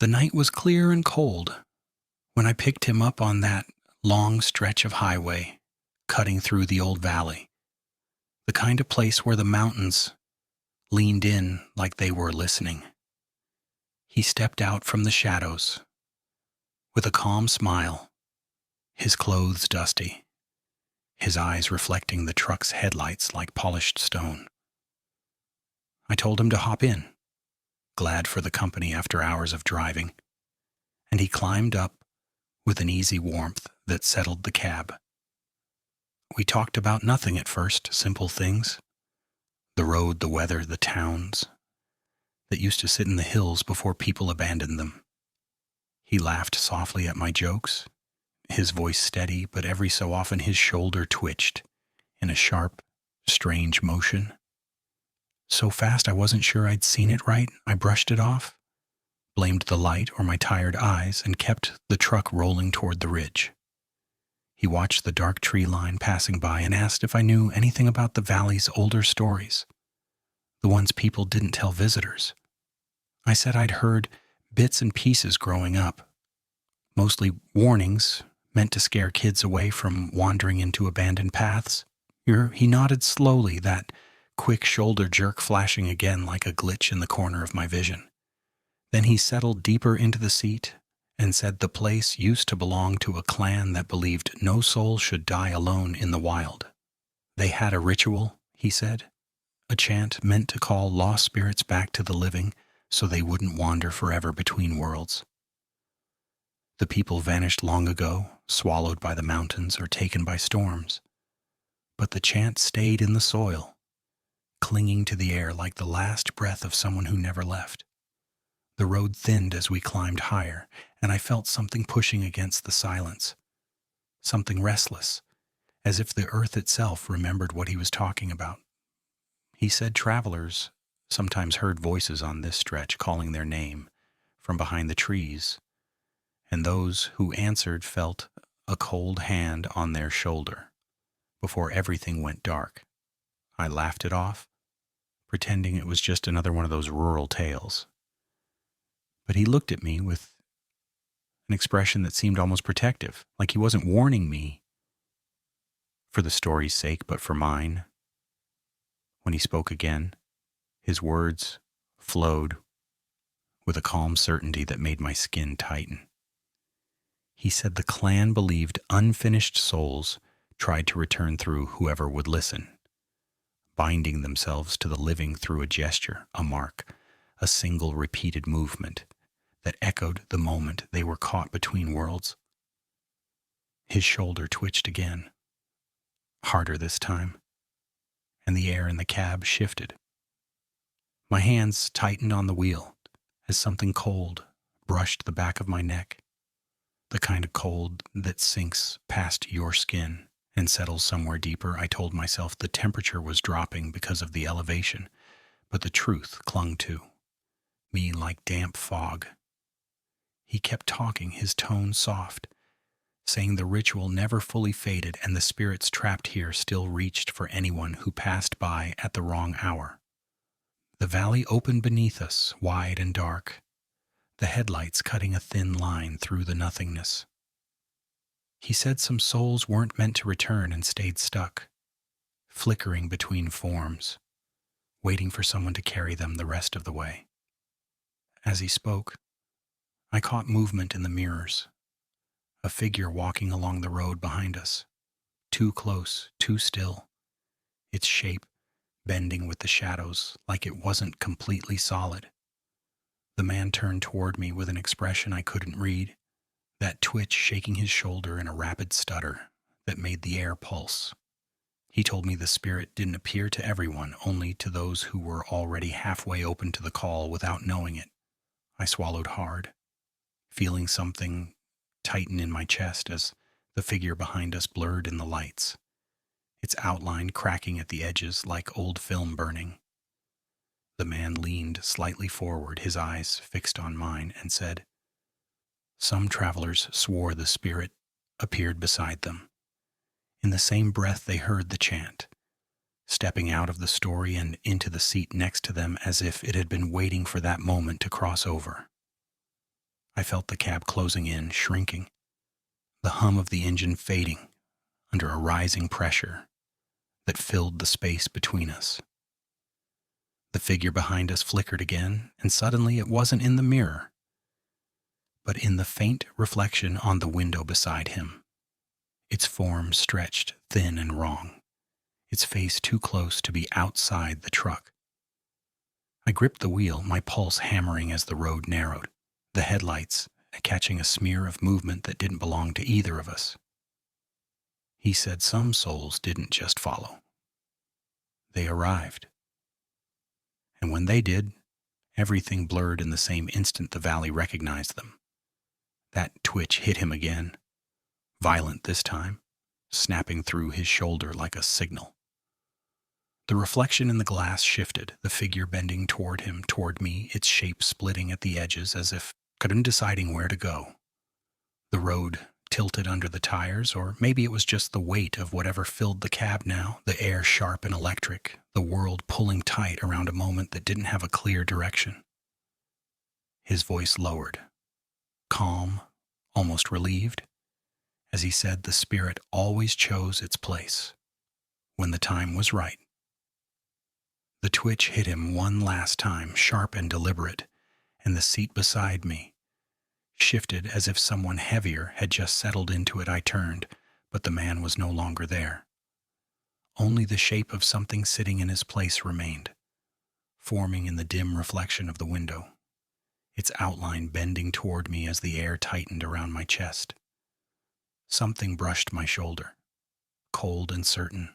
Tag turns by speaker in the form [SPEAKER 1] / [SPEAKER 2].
[SPEAKER 1] The night was clear and cold when I picked him up on that long stretch of highway cutting through the old valley, the kind of place where the mountains leaned in like they were listening. He stepped out from the shadows with a calm smile, his clothes dusty, his eyes reflecting the truck's headlights like polished stone. I told him to hop in, glad for the company after hours of driving, and he climbed up with an easy warmth that settled the cab. We talked about nothing at first, simple things. The road, the weather, the towns that used to sit in the hills before people abandoned them. He laughed softly at my jokes, his voice steady, but every so often his shoulder twitched in a sharp, strange motion. So fast I wasn't sure I'd seen it right, I brushed it off, blamed the light or my tired eyes, and kept the truck rolling toward the ridge. He watched the dark tree line passing by and asked if I knew anything about the valley's older stories, the ones people didn't tell visitors. I said I'd heard bits and pieces growing up, mostly warnings meant to scare kids away from wandering into abandoned paths. He nodded slowly, that quick shoulder jerk flashing again like a glitch in the corner of my vision. Then he settled deeper into the seat and said the place used to belong to a clan that believed no soul should die alone in the wild. They had a ritual, he said, a chant meant to call lost spirits back to the living so they wouldn't wander forever between worlds. The people vanished long ago, swallowed by the mountains or taken by storms. But the chant stayed in the soil, clinging to the air like the last breath of someone who never left. The road thinned as we climbed higher, and I felt something pushing against the silence, something restless, as if the earth itself remembered what he was talking about. He said travelers sometimes heard voices on this stretch calling their name from behind the trees, and those who answered felt a cold hand on their shoulder before everything went dark. I laughed it off, pretending it was just another one of those rural tales. But he looked at me with an expression that seemed almost protective, like he wasn't warning me for the story's sake, but for mine. When he spoke again, his words flowed with a calm certainty that made my skin tighten. He said the clan believed unfinished souls tried to return through whoever would listen, binding themselves to the living through a gesture, a mark, a single repeated movement that echoed the moment they were caught between worlds. His shoulder twitched again, harder this time, and the air in the cab shifted. My hands tightened on the wheel as something cold brushed the back of my neck, the kind of cold that sinks past your skin and settles somewhere deeper. I told myself the temperature was dropping because of the elevation, but the truth clung to me like damp fog. He kept talking, his tone soft, saying the ritual never fully faded and the spirits trapped here still reached for anyone who passed by at the wrong hour. The valley opened beneath us, wide and dark, the headlights cutting a thin line through the nothingness. He said some souls weren't meant to return and stayed stuck, flickering between forms, waiting for someone to carry them the rest of the way. As he spoke, I caught movement in the mirrors, a figure walking along the road behind us, too close, too still, its shape bending with the shadows like it wasn't completely solid. The man turned toward me with an expression I couldn't read, that twitch shaking his shoulder in a rapid stutter that made the air pulse. He told me the spirit didn't appear to everyone, only to those who were already halfway open to the call without knowing it. I swallowed hard, feeling something tighten in my chest as the figure behind us blurred in the lights, its outline cracking at the edges like old film burning. The man leaned slightly forward, his eyes fixed on mine, and said, "Some travelers swore the spirit appeared beside them. In the same breath they heard the chant, stepping out of the story and into the seat next to them as if it had been waiting for that moment to cross over. I felt the cab closing in, shrinking, the hum of the engine fading under a rising pressure that filled the space between us. The figure behind us flickered again, and suddenly it wasn't in the mirror, but in the faint reflection on the window beside him. Its form stretched thin and wrong, its face too close to be outside the truck. I gripped the wheel, my pulse hammering as the road narrowed, the headlights catching a smear of movement that didn't belong to either of us. He said some souls didn't just follow. They arrived. And when they did, everything blurred in the same instant the valley recognized them. That twitch hit him again, violent this time, snapping through his shoulder like a signal. The reflection in the glass shifted, the figure bending toward him, toward me, its shape splitting at the edges as if couldn't deciding where to go. The road tilted under the tires, or maybe it was just the weight of whatever filled the cab now, the air sharp and electric, the world pulling tight around a moment that didn't have a clear direction. His voice lowered, calm, almost relieved, as he said the spirit always chose its place, when the time was right. The twitch hit him one last time, sharp and deliberate, and the seat beside me shifted as if someone heavier had just settled into it. I turned, but the man was no longer there. Only the shape of something sitting in his place remained, forming in the dim reflection of the window, its outline bending toward me as the air tightened around my chest. Something brushed my shoulder, cold and certain,